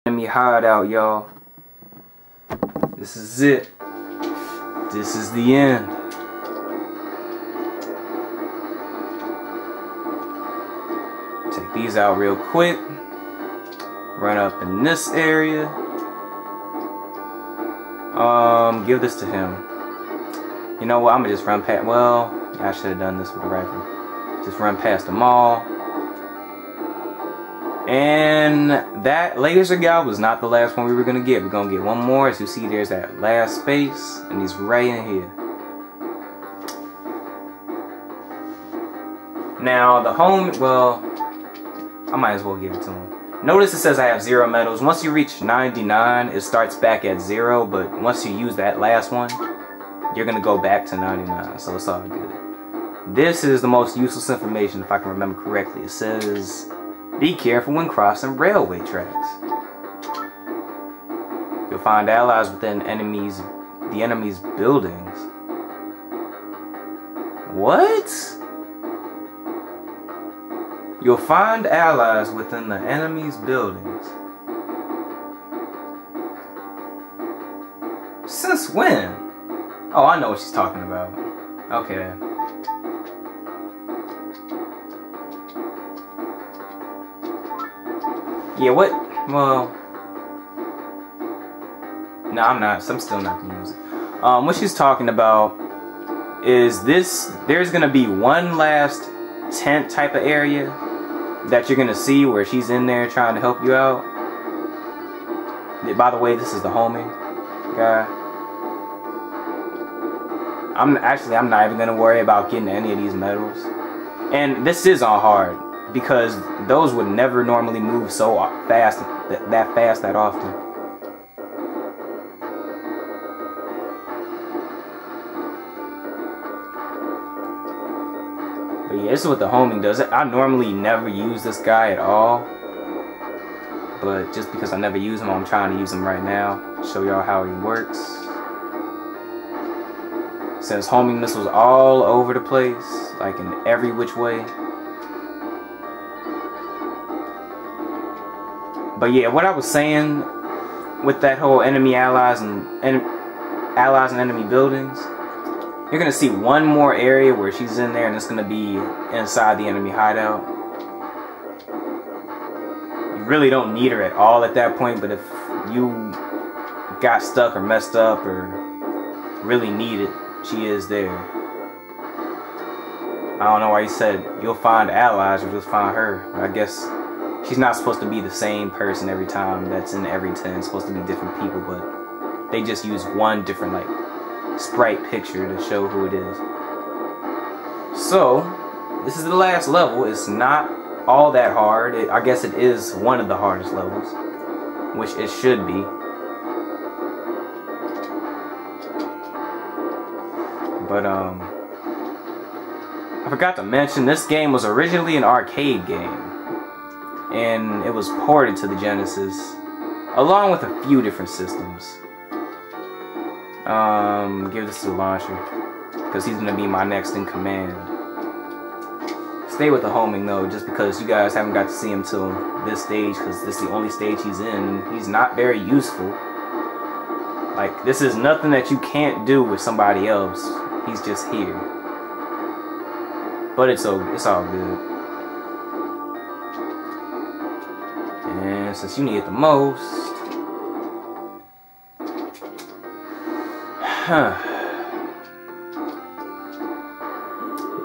Enemy hideout, y'all. This is it. This is the end. Take these out real quick. Run up in this area. Give this to him. You know what? I'm gonna just run past. Well, I should have done this with the rifle. Just run past them all. And that, ladies and gals, was not the last one we were gonna get. We're gonna get one more. As you see, there's that last space, and he's right in here. Now the home, well, I might as well give it to him. Notice it says I have 0 medals. Once you reach 99, it starts back at 0. But once you use that last one, you're gonna go back to 99. So it's all good. This is the most useless information, if I can remember correctly. It says, be careful when crossing railway tracks. You'll find allies within the enemy's buildings. What? You'll find allies within the enemy's buildings. Since when? Oh, I know what she's talking about. Okay. Yeah, what? Well, no, I'm not. I'm still not gonna use it. What she's talking about is this. There's gonna be one last tent type of area that you're gonna see where she's in there trying to help you out. By the way, this is the homie guy. I'm not even gonna worry about getting any of these medals. And this is on hard, because those would never normally move so fast, that often. But yeah, this is what the homing does. I normally never use this guy at all, but just because I never use him, I'm trying to use him right now. Show y'all how he works. Sends homing missiles all over the place, like in every which way. But yeah, what I was saying with that whole enemy allies and enemy buildings, you're gonna see one more area where she's in there, and it's gonna be inside the enemy hideout. You really don't need her at all at that point, but if you got stuck or messed up or really need it, she is there. I don't know why he said you'll find allies or just find her. I guess she's not supposed to be the same person every time that's in every 10. It's supposed to be different people, but they just use one different like sprite picture to show who it is. So this is the last level. It's not all that hard. I guess it is one of the hardest levels, which it should be. But I forgot to mention, this game was originally an arcade game, and it was ported to the Genesis along with a few different systems. Give this to the launcher, because he's gonna be my next in command. Stay with the homing though, just because you guys haven't got to see him till this stage, because this is the only stage he's in, and he's not very useful. Like, this is nothing that you can't do with somebody else. He's just here. But it's all good. And since you need it the most,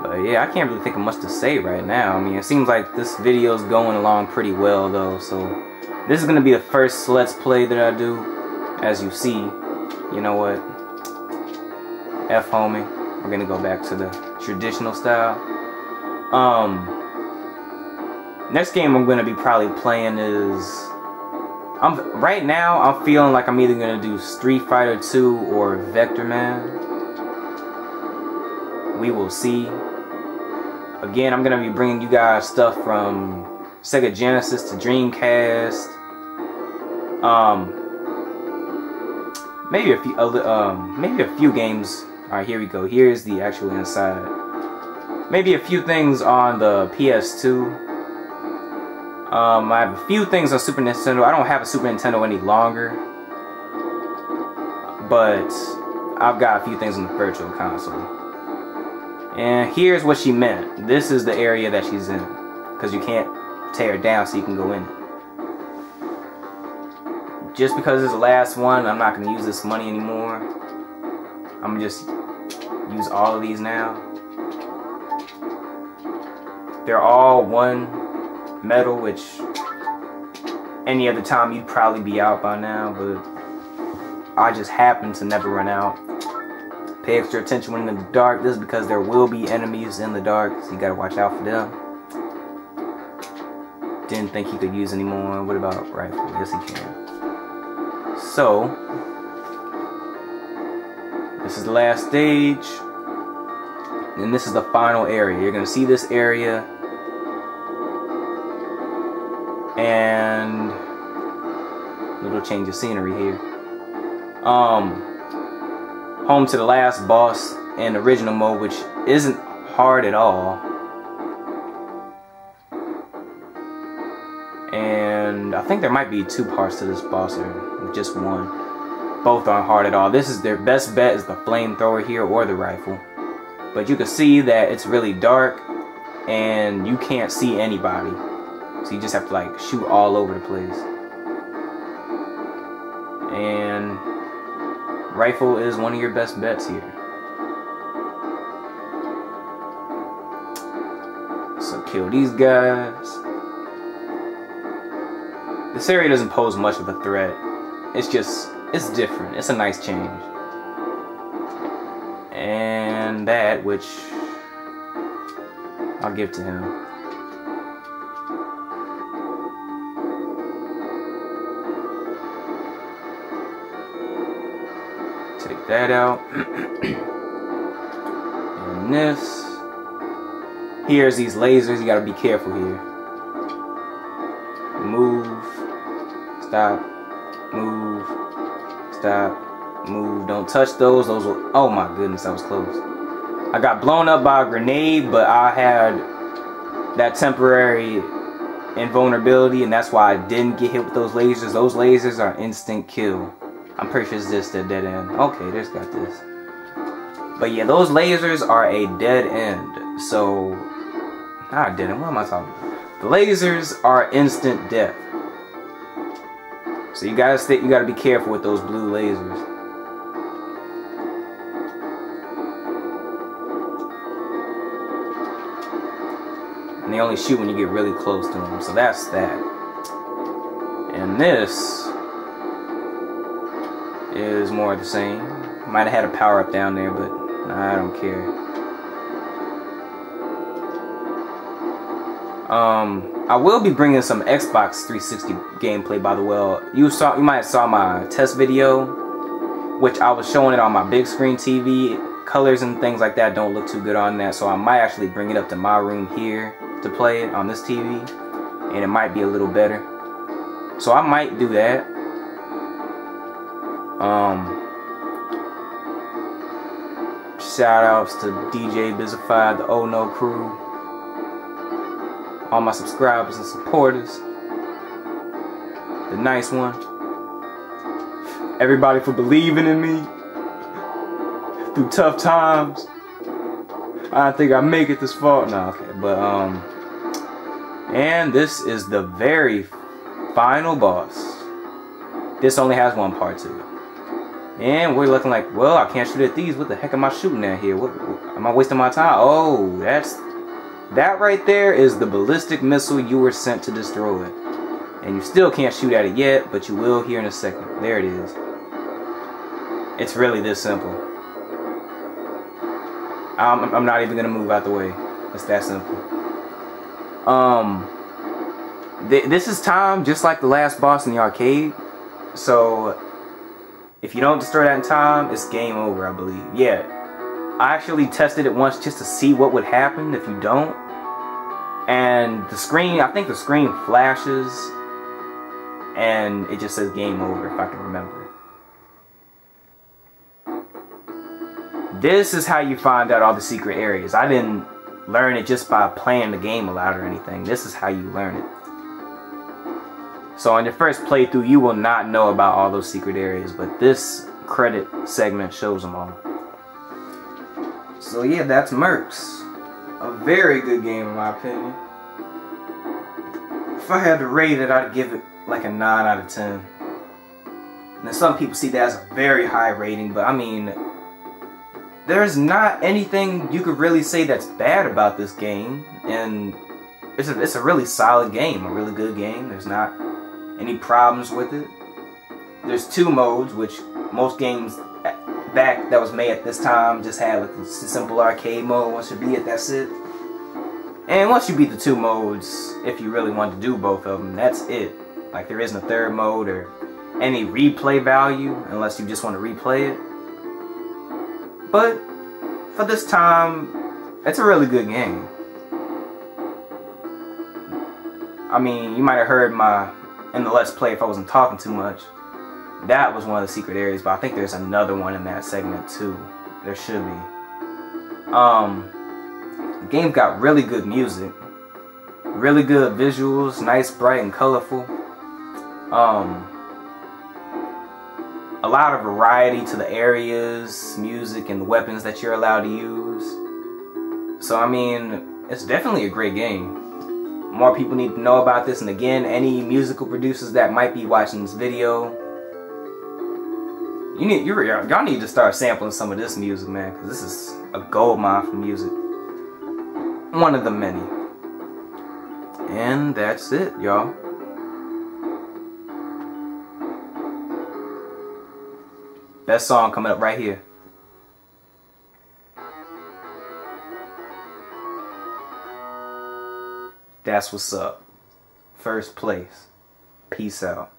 but yeah, I can't really think of much to say right now. I mean, it seems like this video is going along pretty well though, so this is gonna be the first Let's Play that I do. As you see, you know what? F homie. We're gonna go back to the traditional style. Next game I'm gonna be probably playing is, right now I'm feeling like I'm either gonna do Street Fighter 2 or Vector Man. We will see. Again, I'm gonna be bringing you guys stuff from Sega Genesis to Dreamcast. Maybe a few games. Alright, here we go. Here's the actual inside. Maybe a few things on the PS2. I have a few things on Super Nintendo. I don't have a Super Nintendo any longer, but I've got a few things on the Virtual Console. And here's what she meant. This is the area that she's in, because you can't tear it down so you can go in it. Just because it's the last one, I'm not going to use this money anymore. I'm going to just use all of these now. They're all one metal, which any other time you'd probably be out by now, but I just happen to never run out. Pay extra attention when in the dark. This is because there will be enemies in the dark, so you gotta watch out for them. Didn't think he could use any more. What about rifle? Yes, he can. So this is the last stage, and this is the final area. You're gonna see this area, and a little change of scenery here. Home to the last boss in original mode, which isn't hard at all. And I think there might be 2 parts to this boss, or just one. Both aren't hard at all. This is their best bet, is the flamethrower here or the rifle. But you can see that it's really dark and you can't see anybody. So you just have to like shoot all over the place. And rifle is one of your best bets here. So kill these guys. This area doesn't pose much of a threat. It's different. It's a nice change. And that, which I'll give to him. Take that out. And this. Here's these lasers. You gotta be careful here. Move. Stop. Move. Stop. Move. Don't touch those. Those will. Oh my goodness, that was close. I got blown up by a grenade, but I had that temporary invulnerability, and that's why I didn't get hit with those lasers. Those lasers are instant kill. I'm pretty sure it's this the dead end. Okay, there's got this. But yeah, those lasers are a dead end. So, not dead end. What am I talking about? The lasers are instant death. So you gotta be careful with those blue lasers. And they only shoot when you get really close to them. So that's that. And this is more of the same. Might have had a power up down there, but nah, I don't care. I will be bringing some Xbox 360 gameplay, by the way. You might have saw my test video, which I was showing it on my big screen TV. Colors and things like that don't look too good on that, so I might actually bring it up to my room here to play it on this TV, and it might be a little better. So I might do that. Shout outs to DJ Bizified, the Oh No crew, all my subscribers and supporters, the nice one, everybody for believing in me through tough times. I don't think I make it this far. No, okay, but and this is the very final boss. This only has one part to it. And we're looking like, well, I can't shoot at these. What the heck am I shooting at here? What am I wasting my time? Oh, that right there is the ballistic missile you were sent to destroy. And you still can't shoot at it yet, but you will here in a second. There it is. It's really this simple. I'm not even gonna move out the way. It's that simple. This is time just like the last boss in the arcade. So if you don't destroy that in time, it's game over, I believe. Yeah, I actually tested it once just to see what would happen if you don't. And the screen, I think the screen flashes and it just says game over, if I can remember. This is how you find out all the secret areas. I didn't learn it just by playing the game a lot or anything. This is how you learn it. So on your first playthrough, you will not know about all those secret areas, but this credit segment shows them all. So yeah, that's Mercs. A very good game in my opinion. If I had to rate it, I'd give it like a 9 out of 10. Now some people see that as a very high rating, but I mean, there's not anything you could really say that's bad about this game, and it's a really solid game, a really good game. There's not any problems with it. There's 2 modes, which most games back that was made at this time just had like a simple arcade mode. Once you beat it, that's it. And once you beat the 2 modes, if you really want to do both of them, that's it. Like there isn't a 3rd mode or any replay value unless you just want to replay it. But for this time, it's a really good game. I mean, you might have heard in the Let's Play if I wasn't talking too much. That was one of the secret areas, but I think there's another one in that segment too. There should be. The game got really good music, really good visuals, nice, bright, and colorful. A lot of variety to the areas, music, and the weapons that you're allowed to use. So I mean, it's definitely a great game. More people need to know about this, and again, any musical producers that might be watching this video, y'all need to start sampling some of this music, man, because this is a gold mine for music. One of the many. And that's it, y'all. Best song coming up right here. That's what's up. First place. Peace out.